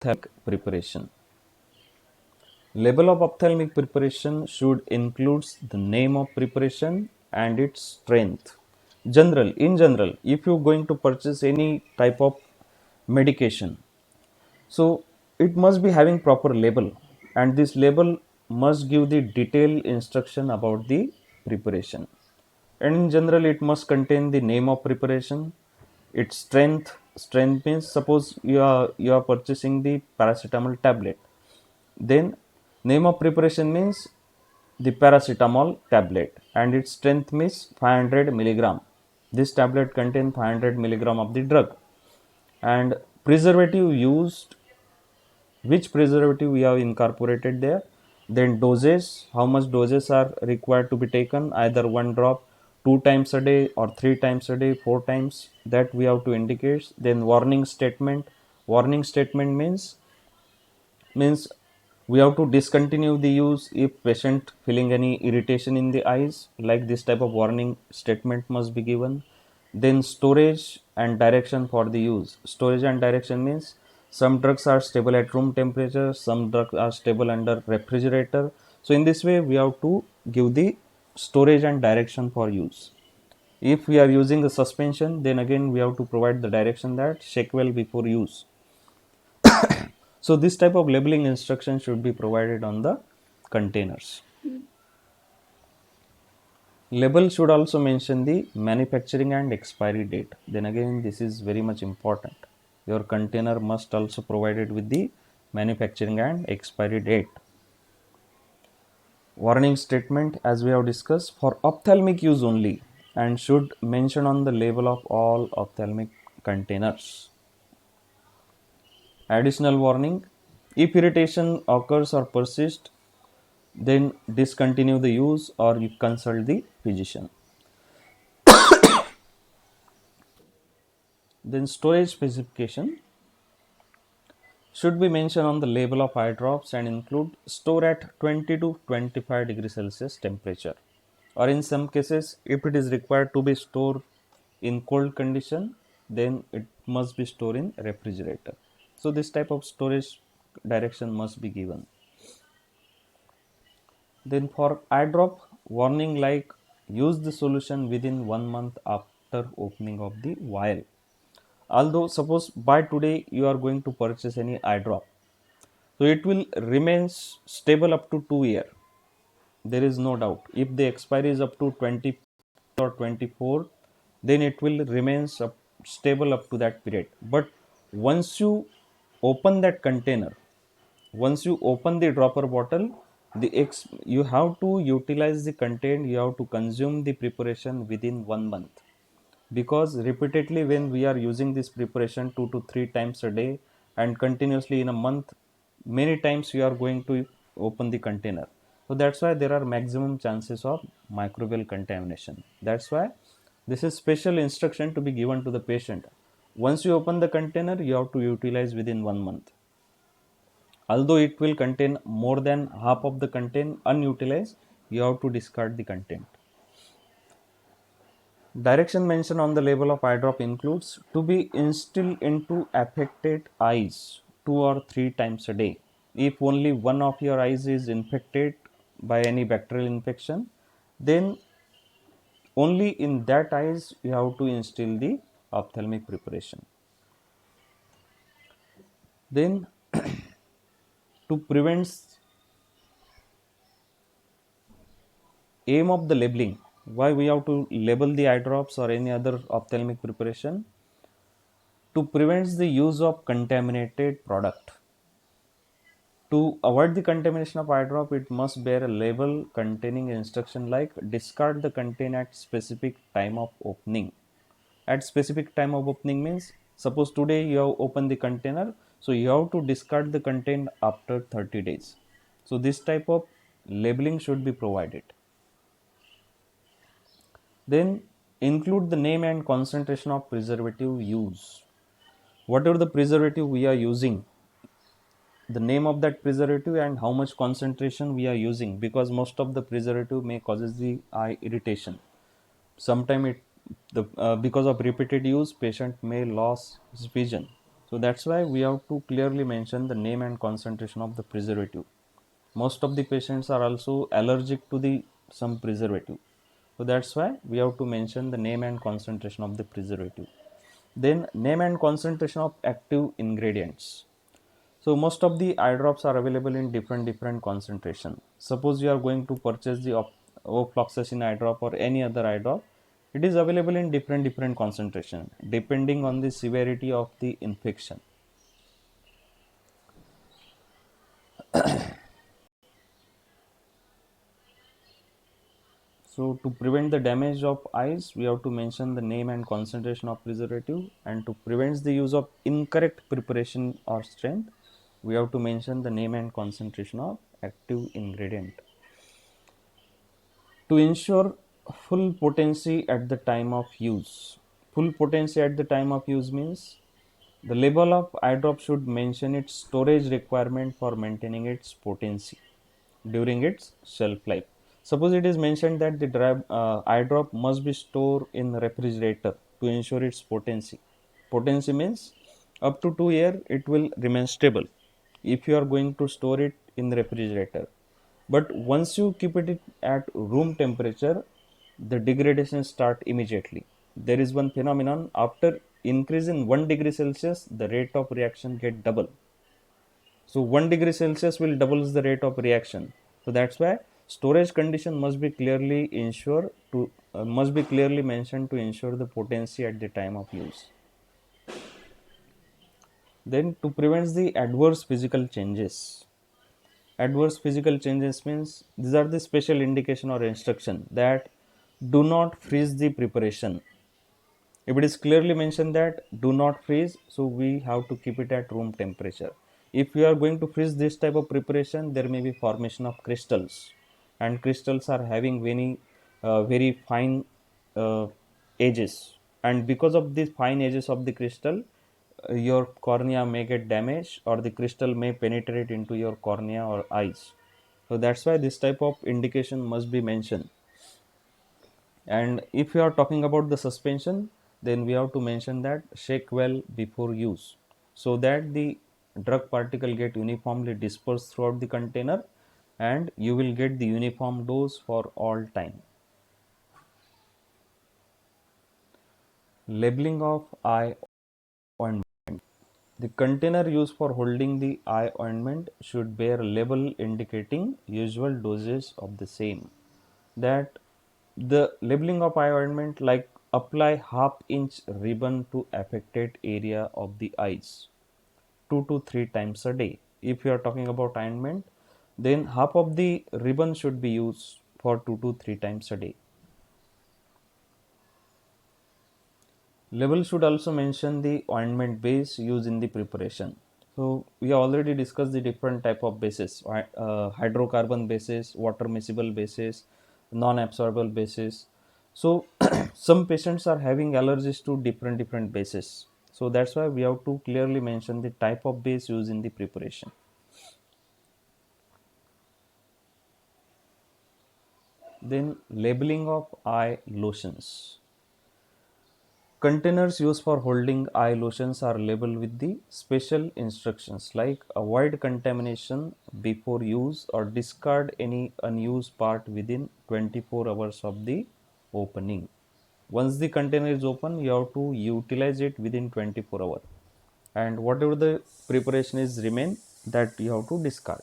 ophthalmic preparation. Label of ophthalmic preparation should include the name of preparation and its strength. In general, if you're going to purchase any type of medication, so it must be having proper label, and this label must give the detailed instruction about the preparation. And in general, it must contain the name of preparation, its strength. Strength means, suppose you are purchasing the paracetamol tablet, then name of preparation means the paracetamol tablet, and its strength means 500 milligram. This tablet contains 500 milligram of the drug. And preservative used, which preservative we have incorporated there, then doses, how much doses are required to be taken, either one drop, two times a day, or three times a day, four times, that we have to indicate. Then warning statement means we have to discontinue the use if patient feeling any irritation in the eyes, like this type of warning statement must be given. Then storage and direction for the use. Storage and direction means some drugs are stable at room temperature, some drugs are stable under refrigerator. So in this way we have to give the storage and direction for use. If we are using the suspension, then again we have to provide the direction that shake well before use. So this type of labeling instruction should be provided on the containers. Label should also mention the manufacturing and expiry date. Then again, this is very much important. Your container must also provide it with the manufacturing and expiry date. Warning statement, as we have discussed, for ophthalmic use only, and should mention on the label of all ophthalmic containers. Additional warning, if irritation occurs or persists, then discontinue the use or you consult the physician. Then storage specification should be mentioned on the label of eye drops and include store at 20 to 25 degrees Celsius temperature, or in some cases if it is required to be stored in cold condition, then it must be stored in refrigerator. So this type of storage direction must be given. Then for eye drop, warning like use the solution within 1 month after opening of the vial. Although suppose by today you are going to purchase any eye drop, so it will remain stable up to 2 year. There is no doubt. If the expiry is up to 20 or 24, then it will remain stable up to that period. But once you open that container, once you open the dropper bottle, you have to utilize the content, you have to consume the preparation within 1 month, because repeatedly when we are using this preparation 2 to 3 times a day and continuously in a month, many times we are going to open the container. So that's why there are maximum chances of microbial contamination. That's why this is special instruction to be given to the patient. Once you open the container, you have to utilize within 1 month. Although it will contain more than half of the content unutilized, you have to discard the content. Direction mentioned on the label of eye drop includes to be instilled into affected eyes 2 or 3 times a day. If only one of your eyes is infected by any bacterial infection, then only in that eyes you have to instill the ophthalmic preparation. Then to prevent, aim of the labeling, why we have to label the eye drops or any other ophthalmic preparation, to prevent the use of contaminated product. To avoid the contamination of eye drop, it must bear a label containing instruction like discard the content at specific time of opening. At specific time of opening means, suppose today you have opened the container, so you have to discard the content after 30 days. So this type of labeling should be provided. Then include the name and concentration of preservative use. Whatever the preservative we are using, the name of that preservative and how much concentration we are using, because most of the preservative may causes the eye irritation. Sometimes because of repeated use, patient may lose his vision. So that's why we have to clearly mention the name and concentration of the preservative. Most of the patients are also allergic to the some preservative. So that's why we have to mention the name and concentration of the preservative. Then name and concentration of active ingredients. So most of the eye drops are available in different concentration. Suppose you are going to purchase the ofloxacin eye drop or any other eye drop, it is available in different concentration depending on the severity of the infection. So to prevent the damage of eyes, we have to mention the name and concentration of preservative, and to prevent the use of incorrect preparation or strength, we have to mention the name and concentration of active ingredient. To ensure full potency at the time of use. Full potency at the time of use means the label of eye drop should mention its storage requirement for maintaining its potency during its shelf life. Suppose it is mentioned that the eye drop must be stored in refrigerator to ensure its potency. Potency means up to 2 years it will remain stable if you are going to store it in the refrigerator. But once you keep it at room temperature, the degradation start immediately. There is one phenomenon after increase in 1 degree Celsius, the rate of reaction get double. So 1 degree Celsius will doubles the rate of reaction. So that's why storage condition must be clearly mentioned to ensure the potency at the time of use. Then to prevent the adverse physical changes. Adverse physical changes means these are the special indication or instruction that do not freeze the preparation. If it is clearly mentioned that do not freeze, so we have to keep it at room temperature. If we are going to freeze this type of preparation, there may be formation of crystals, and crystals are having very fine uh, edges, and because of these fine edges of the crystal, your cornea may get damaged or the crystal may penetrate into your cornea or eyes. So that's why this type of indication must be mentioned. And if we are talking about the suspension, then we have to mention that shake well before use so that the drug particle get uniformly dispersed throughout the container and you will get the uniform dose for all time. Labeling of eye ointment. The container used for holding the eye ointment should bear a label indicating usual dosage of the same. That the labeling of eye ointment like apply half-inch ribbon to affected area of the eyes 2 to 3 times a day. If you are talking about ointment, then half of the ribbon should be used for 2 to 3 times a day. Label should also mention the ointment base used in the preparation. So we already discussed the different type of bases: hydrocarbon bases, water miscible bases, non-absorbable bases. So some patients are having allergies to different bases. So that's why we have to clearly mention the type of base used in the preparation. Then labeling of eye lotions. Containers used for holding eye lotions are labeled with the special instructions like avoid contamination before use or discard any unused part within 24 hours of the opening. Once the container is open, you have to utilize it within 24 hours. And whatever the preparation is remain, that you have to discard.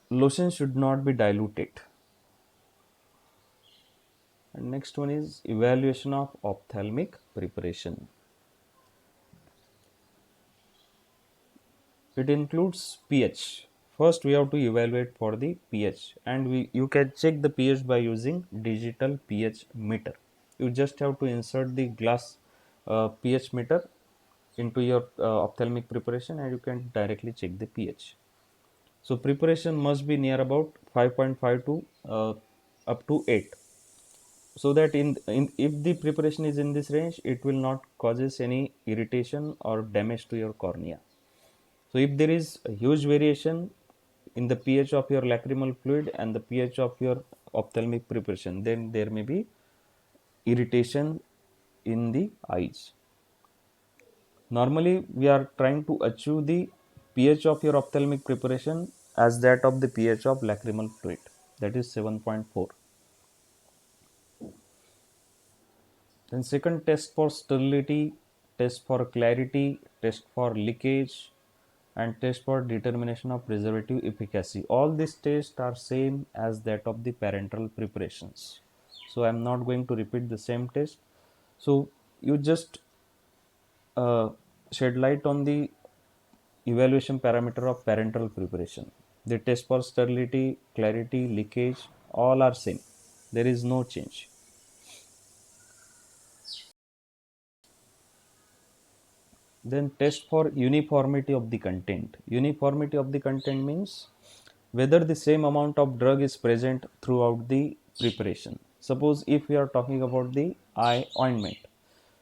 Lotion should not be diluted. And next one is evaluation of ophthalmic preparation. It includes pH. First, we have to evaluate for the pH, and you can check the pH by using digital pH meter. You just have to insert the glass pH meter into your ophthalmic preparation, and you can directly check the pH. So preparation must be near about 5.5 to up to 8, so that if the preparation is in this range, it will not causes any irritation or damage to your cornea. So if there is a huge variation in the pH of your lacrimal fluid and the pH of your ophthalmic preparation, then there may be irritation in the eyes. Normally we are trying to achieve the pH of your ophthalmic preparation as that of the pH of lacrimal fluid, that is 7.4. Then second, test for sterility, test for clarity, test for leakage, and test for determination of preservative efficacy. All these tests are same as that of the parenteral preparations. So I am not going to repeat the same test. So you just uh, shed light on the evaluation parameter of parenteral preparation. The test for sterility, clarity, leakage, all are same. There is no change. Then test for uniformity of the content. Uniformity of the content means whether the same amount of drug is present throughout the preparation. Suppose if we are talking about the eye ointment.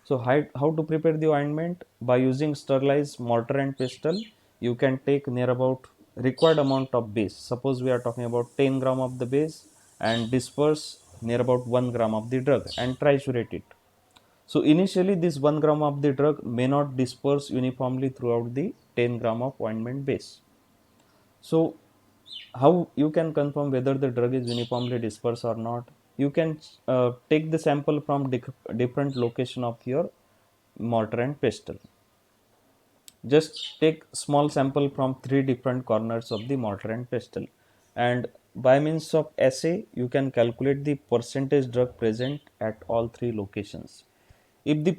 So how to prepare the ointment? By using sterilized mortar and pestle, you can take near about required amount of base. Suppose we are talking about 10 gram of the base and disperse near about 1 gram of the drug and triturate it. So initially this 1 gram of the drug may not disperse uniformly throughout the 10 gram of ointment base. So how you can confirm whether the drug is uniformly dispersed or not? You can take the sample from different location of your mortar and pestle. Just take small sample from three different corners of the mortar and pestle, and by means of assay you can calculate the percentage drug present at all three locations. If the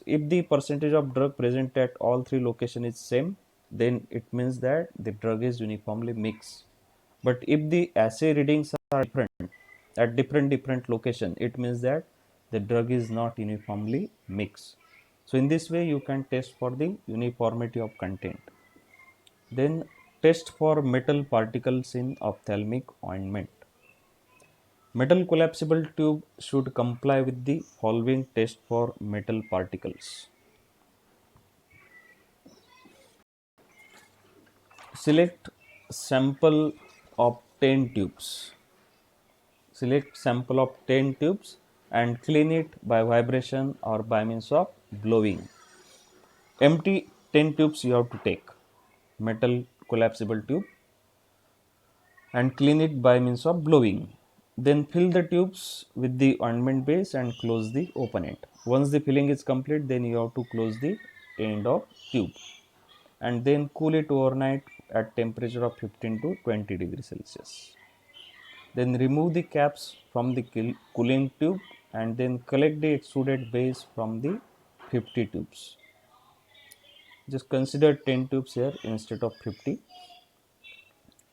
if the percentage of drug present at all three locations is same, then it means that the drug is uniformly mixed. But if the assay readings are different at different location, it means that the drug is not uniformly mixed. So in this way you can test for the uniformity of content. Then test for metal particles in ophthalmic ointment. Metal collapsible tube should comply with the following test for metal particles. Select sample of 10 tubes. Select sample of 10 tubes and clean it by vibration or by means of blowing. Empty 10 tubes you have to take. Metal collapsible tube and clean it by means of blowing. Then fill the tubes with the ointment base and close the open end. Once the filling is complete, then you have to close the end of tube and then cool it overnight at temperature of 15 to 20 degrees Celsius. Then remove the caps from the cooling tube and then collect the extruded base from the 50 tubes. Just consider 10 tubes here instead of 50.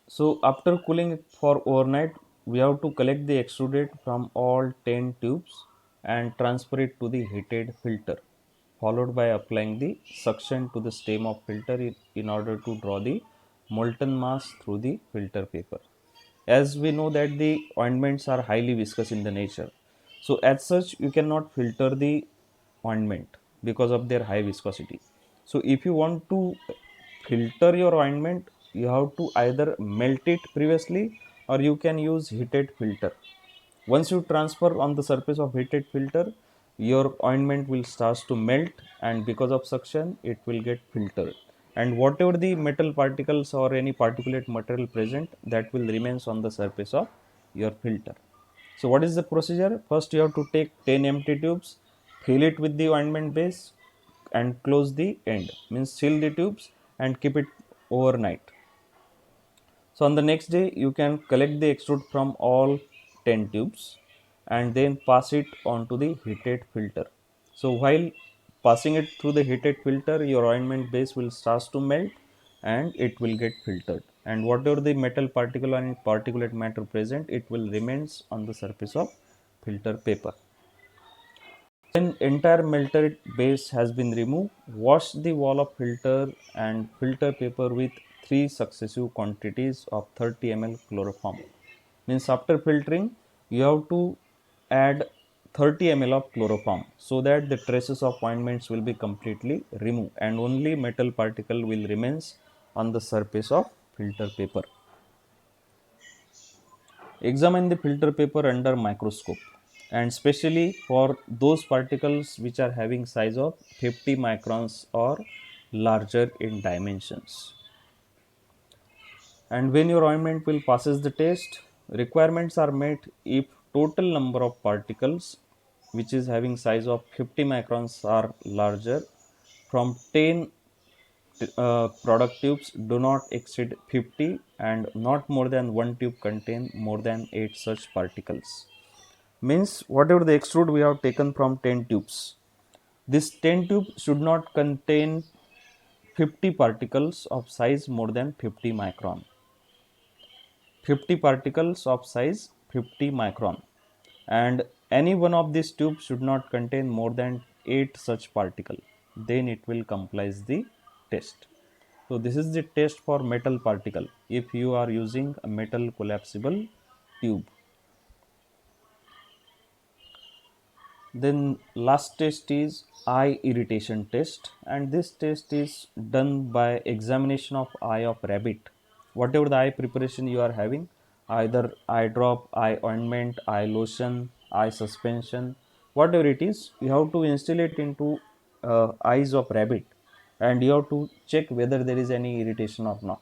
So after cooling it for overnight, we have to collect the extruded from all 10 tubes and transfer it to the heated filter, followed by applying the suction to the stem of filter in order to draw the molten mass through the filter paper. As we know that the ointments are highly viscous in the nature, so as such you cannot filter the ointment because of their high viscosity. So if you want to filter your ointment, you have to either melt it previously or you can use heated filter. Once you transfer on the surface of heated filter, your ointment will start to melt and because of suction it will get filtered, and whatever the metal particles or any particulate material present, that will remains on the surface of your filter. So what is the procedure? First you have to take 10 empty tubes, fill it with the ointment base and close the end, means seal the tubes and keep it overnight. So on the next day you can collect the extrude from all 10 tubes and then pass it on to the heated filter. So while passing it through the heated filter, your ointment base will start to melt and it will get filtered, and whatever the metal particle and particulate matter present, it will remains on the surface of filter paper. When entire melted base has been removed, wash the wall of filter and filter paper with 3 successive quantities of 30 ml chloroform. Means after filtering, you have to add 30 ml of chloroform so that the traces of ointments will be completely removed and only metal particle will remains on the surface of filter paper. Examine the filter paper under microscope and especially for those particles which are having size of 50 microns or larger in dimensions. And when your ointment will passes the test, requirements are met if total number of particles which is having size of 50 microns or larger from 10 product tubes do not exceed 50, and not more than one tube contain more than 8 such particles. Means whatever the extrude we have taken from 10 tubes, this 10 tube should not contain 50 particles of size more than 50 micron. 50 particles of size 50 micron, and any one of these tubes should not contain more than 8 such particle, then it will complies the test. So this is the test for metal particle if you are using a metal collapsible tube. Then last test is eye irritation test, and this test is done by examination of eye of rabbit. Whatever the eye preparation you are having, either eye drop, eye ointment, eye lotion, eye suspension, whatever it is, you have to instill it into eyes of rabbit, and you have to check whether there is any irritation or not.